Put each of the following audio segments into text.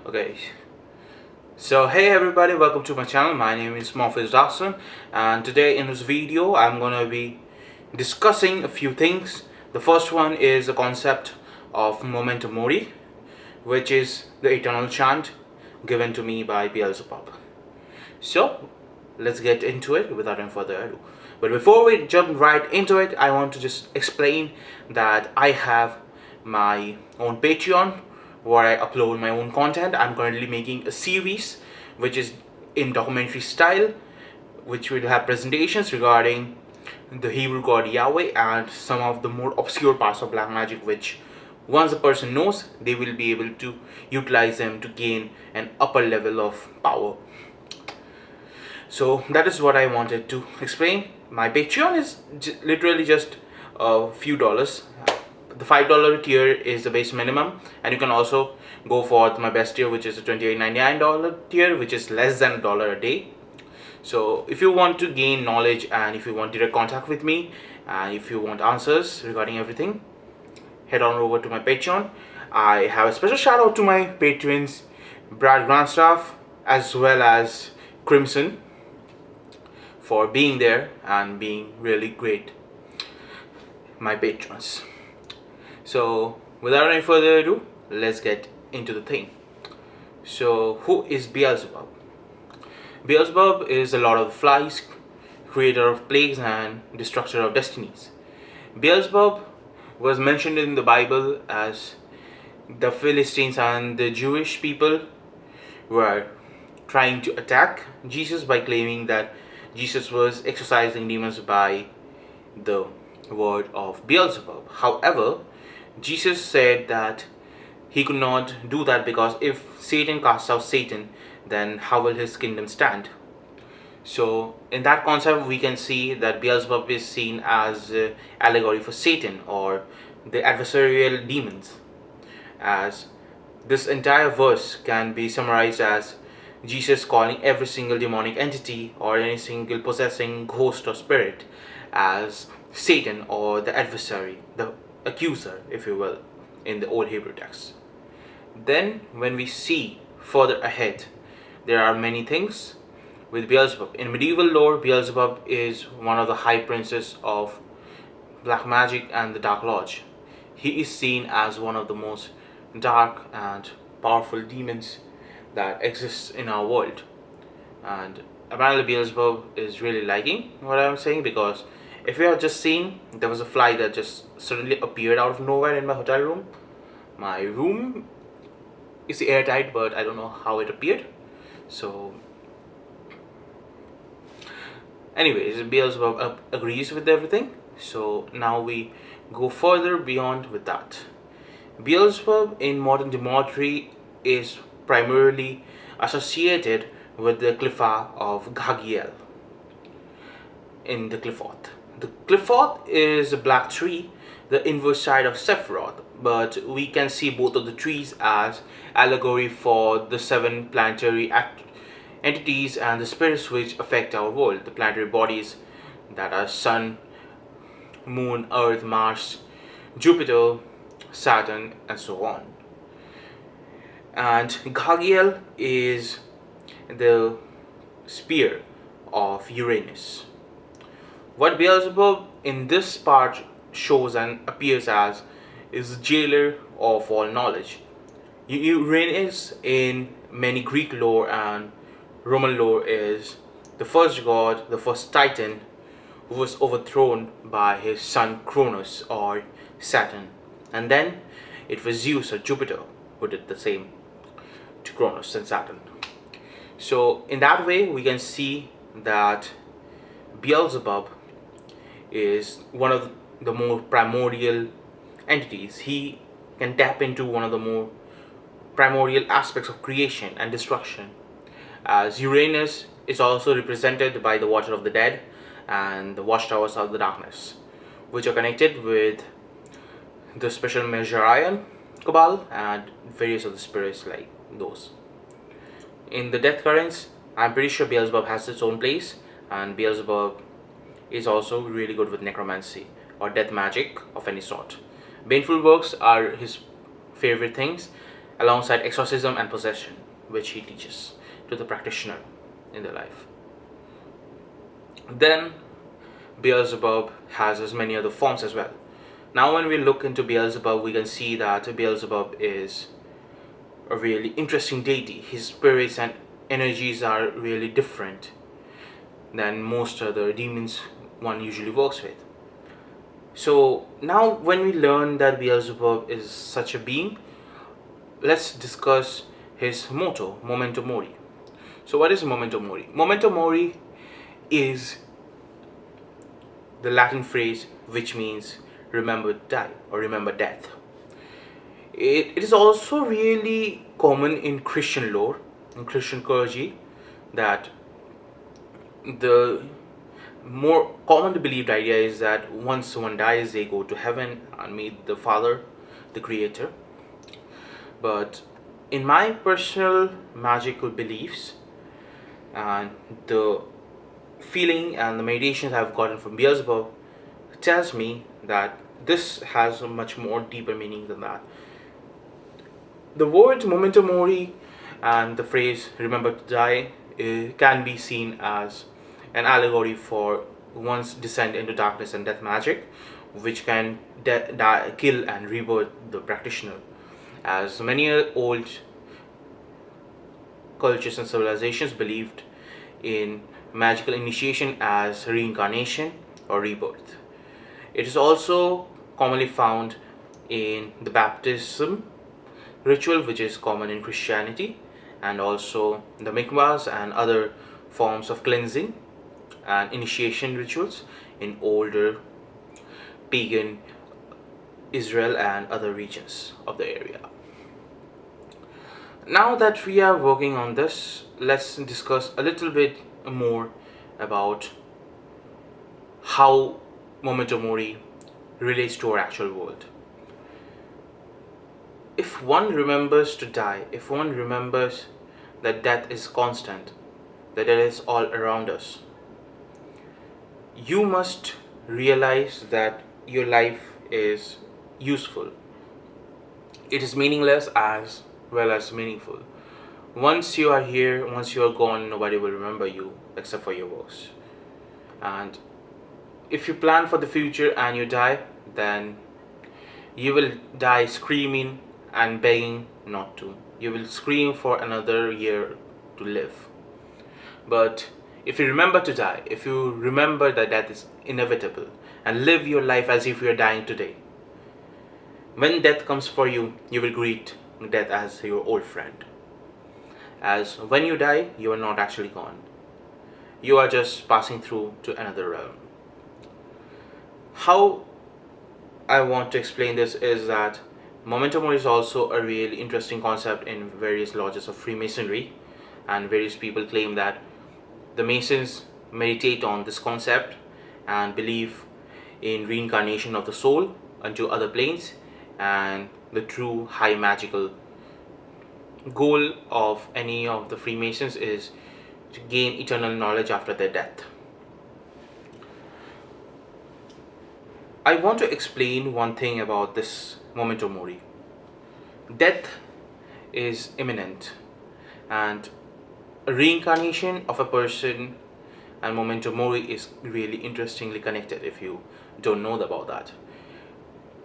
Okay, so hey everybody, welcome to my channel. My name is Morpheus Darkson, and today in this video I'm gonna be discussing a few things. The first one is the concept of Momento Mori, which is the eternal chant given to me by Beelzebub. So let's get into it without any further ado. But before we jump right into it, I want to just explain that I have my own Patreon where I upload my own content. I'm currently making a series which is in documentary style, which will have presentations regarding the Hebrew god Yahweh and some of the more obscure parts of black magic, which once a person knows, they will be able to utilize them to gain an upper level of power. So that is what I wanted to explain. My Patreon is literally just a few dollars. The $5 tier is the base minimum, and you can also go for my best tier, which is the $28.99 tier, which is less than $1 a day. So if you want to gain knowledge, and if you want direct contact with me, and if you want answers regarding everything, head on over to my Patreon. I have a special shout out to my patrons, Brad Grandstaff as well as Crimson, for being there and being really great, my patrons. So without any further ado, let's get into the thing. So who is Beelzebub? Beelzebub is the Lord of the Flies, creator of plagues and destructor of destinies. Beelzebub was mentioned in the Bible as the Philistines and the Jewish people were trying to attack Jesus by claiming that Jesus was exorcising demons by the word of Beelzebub. However, Jesus said that he could not do that because if Satan casts out Satan, then how will his kingdom stand? So in that concept, we can see that Beelzebub is seen as an allegory for Satan or the adversarial demons, as this entire verse can be summarized as Jesus calling every single demonic entity or any single possessing ghost or spirit as Satan or the adversary, the accuser, if you will, in the old Hebrew text. Then when we see further ahead, there are many things with Beelzebub. In medieval lore, Beelzebub is one of the high princes of black magic and the Dark Lodge. He is seen as one of the most dark and powerful demons that exists in our world, and apparently Beelzebub is really liking what I'm saying, because if you have just seen, there was a fly that just suddenly appeared out of nowhere in my hotel room. My room is airtight, but I don't know how it appeared. So anyways, Beelzebub agrees with everything. So now we go further beyond with that. Beelzebub in modern demonology is primarily associated with the Qliphoth of Gagiel in the Qliphoth. The Qliphoth is a black tree, the inverse side of Sephiroth, but we can see both of the trees as allegory for the seven planetary entities and the spirits which affect our world, the planetary bodies that are Sun, Moon, Earth, Mars, Jupiter, Saturn, and so on. And Gagiel is the spear of Uranus. What Beelzebub in this part shows and appears as is the jailer of all knowledge. Uranus in many Greek lore and Roman lore is the first god, the first titan, who was overthrown by his son Cronus or Saturn, and then it was Zeus or Jupiter who did the same to Cronus and Saturn. So in that way we can see that Beelzebub is one of the more primordial entities. He can tap into one of the more primordial aspects of creation and destruction, as Uranus is also represented by the Watcher of the Dead and the Watchtowers of the Darkness, which are connected with the special Mejarian Cabal and various other spirits like those. In the Death Currents, I'm pretty sure Beelzebub has its own place, and Beelzebub is also really good with necromancy or death magic of any sort. Baneful works are his favorite things, alongside exorcism and possession, which he teaches to the practitioner in their life. Then Beelzebub has as many other forms as well. Now when we look into Beelzebub, we can see that Beelzebub is a really interesting deity. His spirits and energies are really different than most other demons one usually works with. So now when we learn that Beelzebub is such a being, let's discuss his motto, Momento Mori. So what is Momento Mori? Momento Mori is the Latin phrase which means remember die or remember death. It is also really common in Christian lore, in Christian clergy, that the more commonly believed idea is that once someone dies, they go to heaven and meet the Father, the Creator. But in my personal magical beliefs and the feeling and the meditations I've gotten from Beelzebub tells me that this has a much more deeper meaning than that. The words Momento Mori and the phrase remember to die can be seen as an allegory for one's descent into darkness and death magic, which can kill and rebirth the practitioner. As many old cultures and civilizations believed in magical initiation as reincarnation or rebirth. It is also commonly found in the baptism ritual, which is common in Christianity, and also the mikvahs and other forms of cleansing and initiation rituals in older pagan Israel and other regions of the area. Now that we are working on this, let's discuss a little bit more about how Momento Mori relates to our actual world. If one remembers to die, if one remembers that death is constant, that it is all around us, you must realize that your life is useful. It is meaningless as well as meaningful. Once you are here, once you are gone, nobody will remember you except for your works. And if you plan for the future and you die, then you will die screaming and begging not to. You will scream for another year to live. But if you remember to die, if you remember that death is inevitable, and live your life as if you are dying today, when death comes for you, you will greet death as your old friend. As when you die, you are not actually gone. You are just passing through to another realm. How I want to explain this is that Memento Mori is also a really interesting concept in various lodges of Freemasonry, and various people claim that the Masons meditate on this concept and believe in reincarnation of the soul into other planes, and the true high magical goal of any of the Freemasons is to gain eternal knowledge after their death. I want to explain one thing about this Momento Mori. Death is imminent, and a reincarnation of a person and Momento Mori is really interestingly connected if you don't know about that.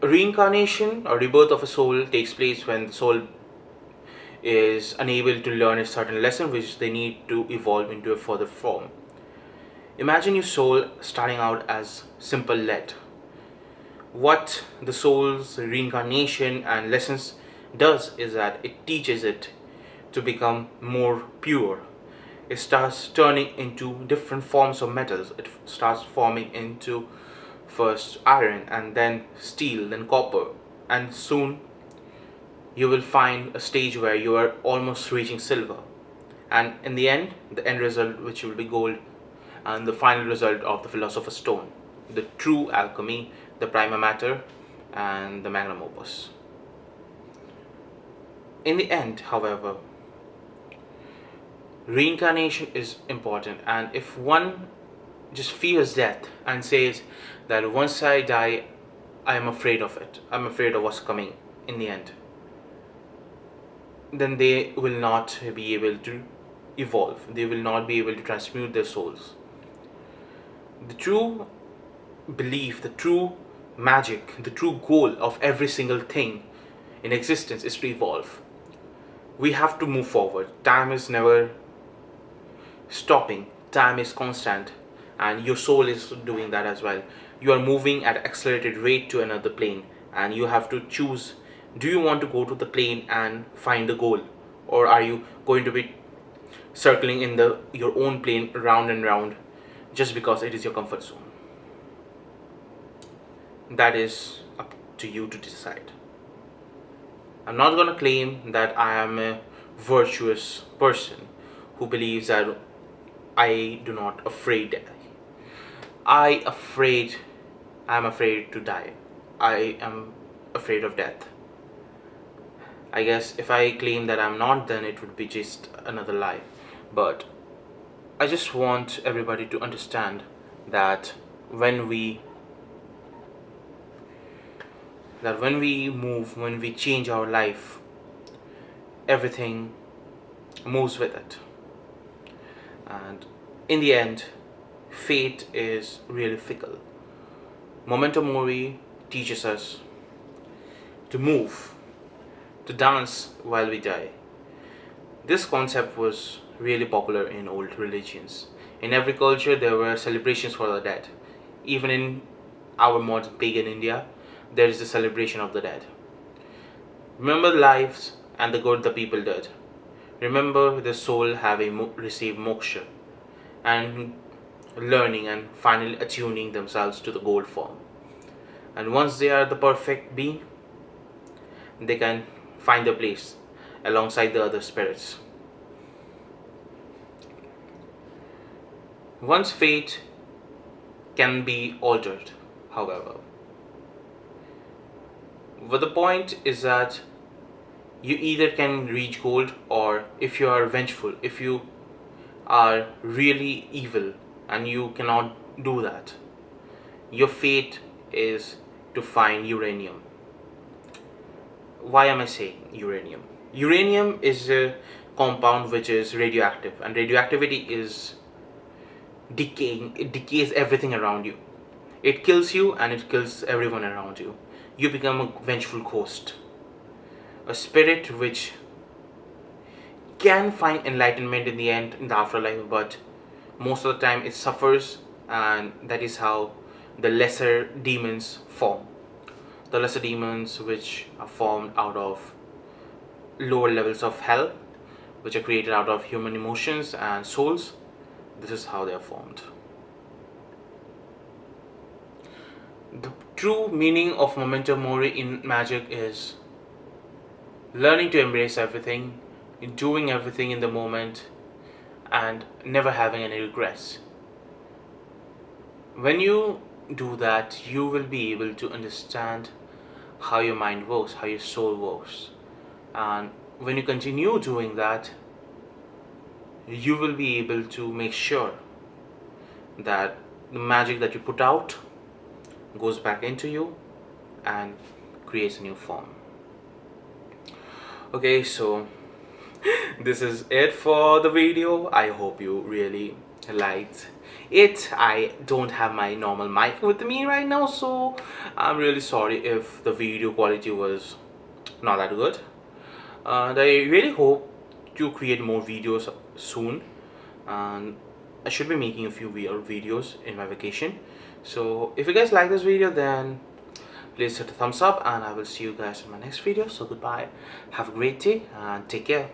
A reincarnation or rebirth of a soul takes place when the soul is unable to learn a certain lesson which they need to evolve into a further form. Imagine your soul starting out as simple lead. What the soul's reincarnation and lessons does is that it teaches it to become more pure. It starts turning into different forms of metals. It starts forming into first iron and then steel, then copper, and soon you will find a stage where you are almost reaching silver, and in the end result which will be gold, and the final result of the philosopher's stone, the true alchemy, the prima mater and the magnum opus. In the end, however, reincarnation is important, and if one just fears death and says that once I die, I am afraid of it, I'm afraid of what's coming in the end, then they will not be able to evolve. They will not be able to transmute their souls. The true belief, the true magic, the true goal of every single thing in existence is to evolve. We have to move forward. Time is never stopping, time is constant, and your soul is doing that as well. You are moving at accelerated rate to another plane, and you have to choose, do you want to go to the plane and find the goal, or are you going to be circling in your own plane round and round just because it is your comfort zone? That is up to you to decide. I'm not going to claim that I am a virtuous person who believes that I do not afraid. I am afraid to die. I am afraid of death. I guess if I claim that I'm not, then it would be just another lie. But I just want everybody to understand that when we move, when we change our life, everything moves with it. And in the end, fate is really fickle. Momento Mori teaches us to move, to dance while we die. This concept was really popular in old religions. In every culture, there were celebrations for the dead. Even in our modern pagan India, there is a celebration of the dead. Remember the lives and the good the people did. Remember the soul having received moksha and learning and finally attuning themselves to the goal form. And once they are the perfect being, they can find their place alongside the other spirits. One's fate can be altered, however. But the point is that you either can reach gold, or if you are vengeful, if you are really evil and you cannot do that, your fate is to find uranium. Why am I saying uranium? Uranium is a compound which is radioactive, and radioactivity is decaying. It decays everything around you. It kills you and it kills everyone around you. You become a vengeful ghost, a spirit which can find enlightenment in the end, in the afterlife, but most of the time it suffers, and that is how the lesser demons form. The lesser demons, which are formed out of lower levels of hell, which are created out of human emotions and souls, this is how they are formed. The true meaning of Memento Mori in magic is learning to embrace everything, doing everything in the moment, and never having any regrets. When you do that, you will be able to understand how your mind works, how your soul works. And when you continue doing that, you will be able to make sure that the magic that you put out goes back into you and creates a new form. Okay, so this is it for the video. I hope you really liked it. I don't have my normal mic with me right now, so I'm really sorry if the video quality was not that good. And I really hope to create more videos soon, and I should be making a few videos in my vacation. So if you guys like this video, then please hit a thumbs up, and I will see you guys in my next video. So goodbye, have a great day, and take care.